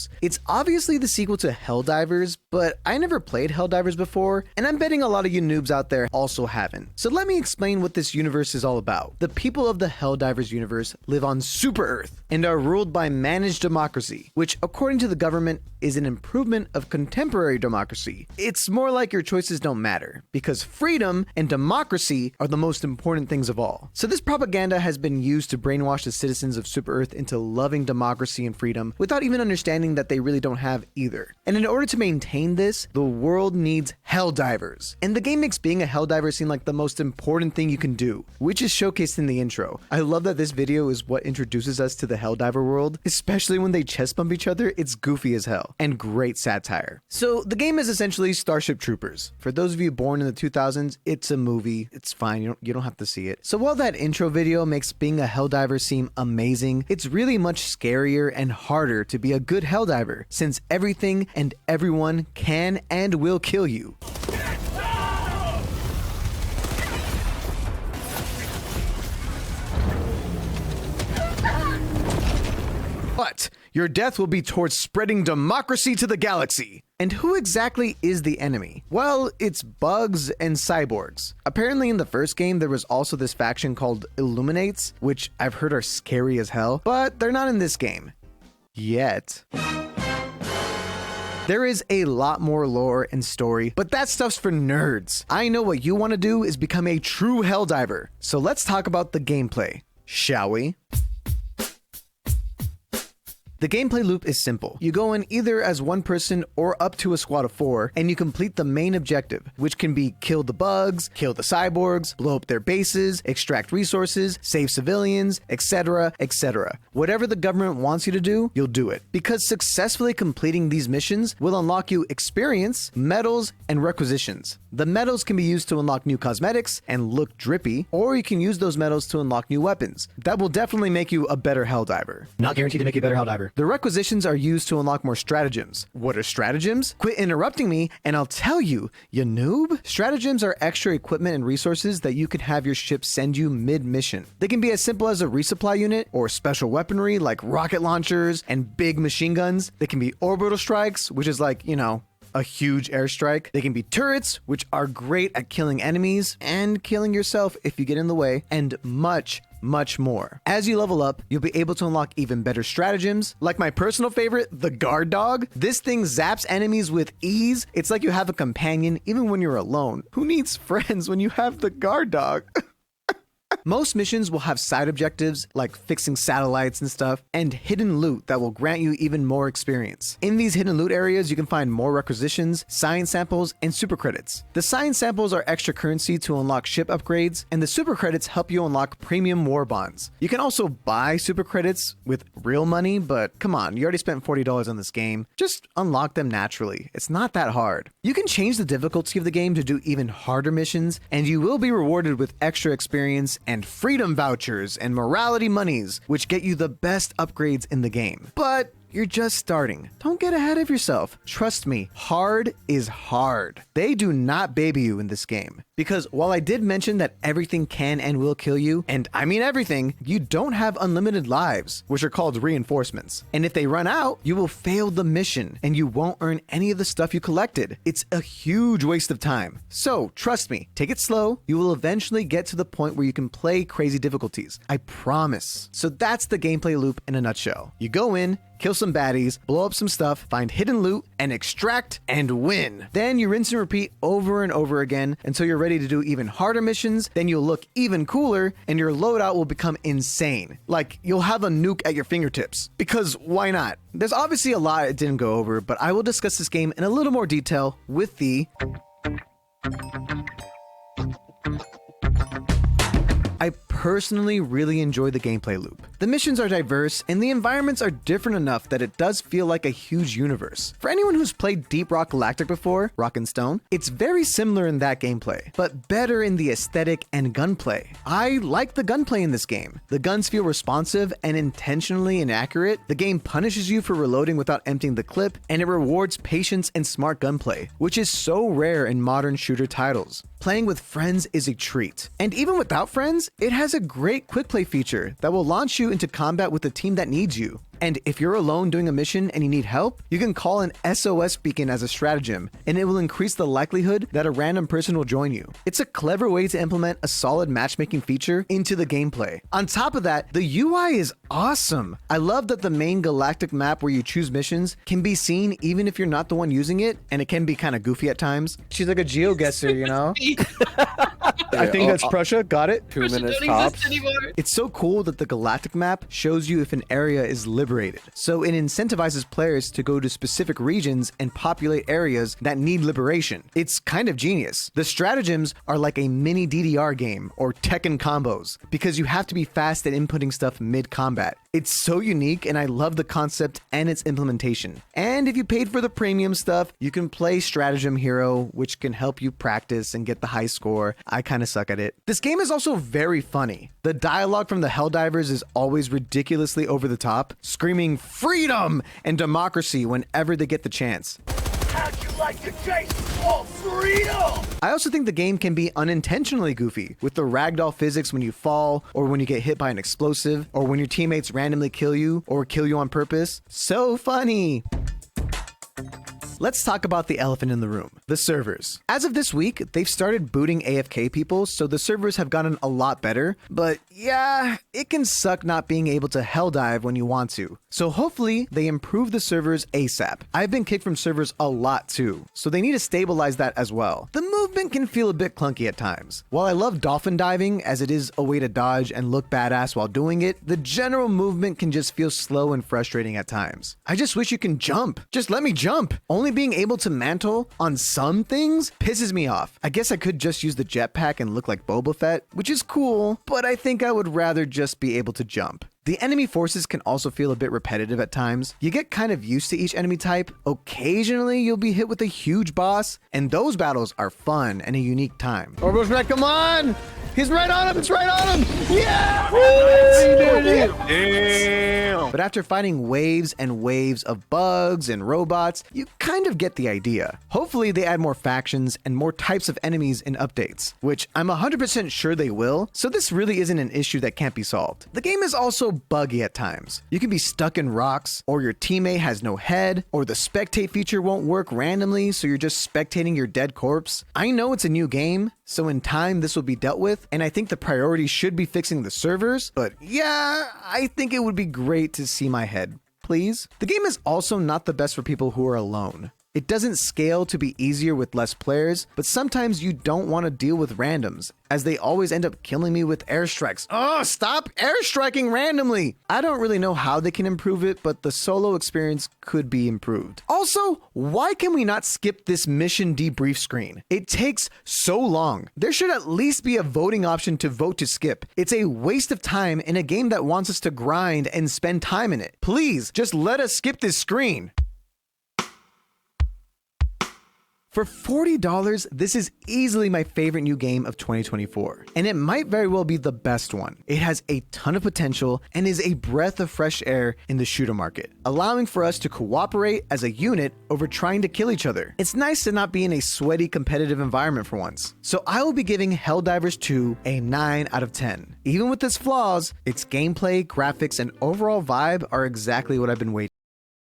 universe. It's obviously the sequel to Helldivers, but I never played Helldivers before, and I'm betting a lot of you noobs out there also haven't. So let me explain what this universe is all about. The people of the Helldivers universe live on Super Earth and are ruled by managed democracy, which according to the government is an improvement of contemporary democracy. It's more like your choices don't matter, because freedom and democracy are the most important things of all. So this propaganda has been used to brainwash the citizens of Super Earth into loving democracy and freedom without even understanding that they really don't have either. And in order to maintain this, the world needs Helldivers. And the game makes being a Helldiver seem like the most important thing you can do, which is showcased in the intro. I love that this video is what introduces us to the Helldiver world, especially when they chest bump each other. It's goofy as hell and great satire. So the game is essentially Starship Troopers. For those of you born in the 2000s, it's a movie. It's fine. You don't have to see it. So while that intro video makes being a Helldiver seem amazing, it's really much scarier and harder to be a good Helldiver, since everything and everyone can and will kill you. But your death will be towards spreading democracy to the galaxy. And who exactly is the enemy? Well, it's bugs and cyborgs. Apparently in the first game, there was also this faction called Illuminates, which I've heard are scary as hell, but they're not in this game. Yet. There is a lot more lore and story, but that stuff's for nerds. I know what you want to do is become a true Helldiver. So let's talk about the gameplay, shall we? The gameplay loop is simple. You go in either as one person or up to a squad of 4, and you complete the main objective, which can be kill the bugs, kill the cyborgs, blow up their bases, extract resources, save civilians, etc., etc. Whatever the government wants you to do, you'll do it. Because successfully completing these missions will unlock you experience, medals, and requisitions. The medals can be used to unlock new cosmetics and look drippy, or you can use those medals to unlock new weapons. That will definitely make you a better Helldiver. Not guaranteed to make you a better Helldiver. The requisitions are used to unlock more stratagems. What are stratagems? Quit interrupting me and I'll tell you, you noob. Stratagems are extra equipment and resources that you can have your ship send you mid-mission. They can be as simple as a resupply unit or special weaponry like rocket launchers and big machine guns. They can be orbital strikes, which is like, a huge airstrike. They can be turrets, which are great at killing enemies and killing yourself if you get in the way, and much more. As you level up, you'll be able to unlock even better stratagems, like my personal favorite, the guard dog. This thing zaps enemies with ease. It's like you have a companion even when you're alone. Who needs friends when you have the guard dog? Most missions will have side objectives like fixing satellites and stuff, and hidden loot that will grant you even more experience. In these hidden loot areas, you can find more requisitions, science samples, and super credits. The science samples are extra currency to unlock ship upgrades, and the super credits help you unlock premium war bonds. You can also buy super credits with real money, but come on, you already spent $40 on this game. Just unlock them naturally. It's not that hard. You can change the difficulty of the game to do even harder missions, and you will be rewarded with extra experience and freedom vouchers and morality monies, which get you the best upgrades in the game. But you're just starting. Don't get ahead of yourself. Trust me, hard is hard. They do not baby you in this game. Because while I did mention that everything can and will kill you, and I mean everything, you don't have unlimited lives, which are called reinforcements. And if they run out, you will fail the mission and you won't earn any of the stuff you collected. It's a huge waste of time. So trust me, take it slow. You will eventually get to the point where you can play crazy difficulties. I promise. So that's the gameplay loop in a nutshell. You go in, kill some baddies, blow up some stuff, find hidden loot, and extract and win. Then you rinse and repeat over and over again until you're ready to do even harder missions. Then you'll look even cooler and your loadout will become insane. Like you'll have a nuke at your fingertips. Because why not? There's obviously a lot I didn't go over, but I will discuss this game in a little more detail with the I personally really enjoy the gameplay loop. The missions are diverse and the environments are different enough that it does feel like a huge universe. For anyone who's played Deep Rock Galactic before, Rock and Stone, it's very similar in that gameplay, but better in the aesthetic and gunplay. I like the gunplay in this game. The guns feel responsive and intentionally inaccurate. The game punishes you for reloading without emptying the clip, and it rewards patience and smart gunplay, which is so rare in modern shooter titles. Playing with friends is a treat. And even without friends, it has a great quick play feature that will launch you into combat with the team that needs you. And if you're alone doing a mission and you need help, you can call an SOS beacon as a stratagem, and it will increase the likelihood that a random person will join you. It's a clever way to implement a solid matchmaking feature into the gameplay. On top of that, the UI is awesome. I love that the main galactic map where you choose missions can be seen even if you're not the one using it, and it can be kind of goofy at times. She's like a geoguesser, you know? I think that's Prussia. Got it. 2 minutes tops. It's so cool that the galactic map shows you if an area is liberated. So it incentivizes players to go to specific regions and populate areas that need liberation. It's kind of genius. The stratagems are like a mini DDR game or Tekken combos because you have to be fast at inputting stuff mid-combat. It's so unique, and I love the concept and its implementation. And if you paid for the premium stuff, you can play Stratagem Hero, which can help you practice and get the high score. I kind of suck at it. This game is also very funny. The dialogue from the Helldivers is always ridiculously over the top, screaming freedom and democracy whenever they get the chance. How'd you like to chase all freedom? I also think the game can be unintentionally goofy, with the ragdoll physics when you fall, or when you get hit by an explosive, or when your teammates randomly kill you, or kill you on purpose. So funny! Let's talk about the elephant in the room, the servers. As of this week, they've started booting AFK people, so the servers have gotten a lot better, but yeah, it can suck not being able to helldive when you want to. So hopefully, they improve the servers ASAP. I've been kicked from servers a lot too, so they need to stabilize that as well. The movement can feel a bit clunky at times. While I love dolphin diving, as it is a way to dodge and look badass while doing it, the general movement can just feel slow and frustrating at times. I just wish you can jump. Just let me jump. Only being able to mantle on some things pisses me off. I guess I could just use the jetpack and look like Boba Fett, which is cool, but I think I would rather just be able to jump. The enemy forces can also feel a bit repetitive at times. You get kind of used to each enemy type. Occasionally, you'll be hit with a huge boss, and those battles are fun and a unique time. Orbo's right, come on! He's right on him, it's right on him! Yeah! Damn. But after fighting waves and waves of bugs and robots, you kind of get the idea. Hopefully they add more factions and more types of enemies in updates, which I'm 100% sure they will, so this really isn't an issue that can't be solved. The game is also buggy at times. You can be stuck in rocks, or your teammate has no head, or the spectate feature won't work randomly, so you're just spectating your dead corpse. I know it's a new game, so in time this will be dealt with, and I think the priority should be fixing the servers, but yeah, I think it would be great to see my head, please. The game is also not the best for people who are alone. It doesn't scale to be easier with less players, but sometimes you don't want to deal with randoms, as they always end up killing me with airstrikes. Oh, stop airstriking randomly! I don't really know how they can improve it, but the solo experience could be improved. Also, why can we not skip this mission debrief screen? It takes so long. There should at least be a voting option to vote to skip. It's a waste of time in a game that wants us to grind and spend time in it. Please, just let us skip this screen. For $40, this is easily my favorite new game of 2024, and it might very well be the best one. It has a ton of potential and is a breath of fresh air in the shooter market, allowing for us to cooperate as a unit over trying to kill each other. It's nice to not be in a sweaty competitive environment for once. So I will be giving Helldivers 2 a 9 out of 10. Even with its flaws, its gameplay, graphics, and overall vibe are exactly what I've been waiting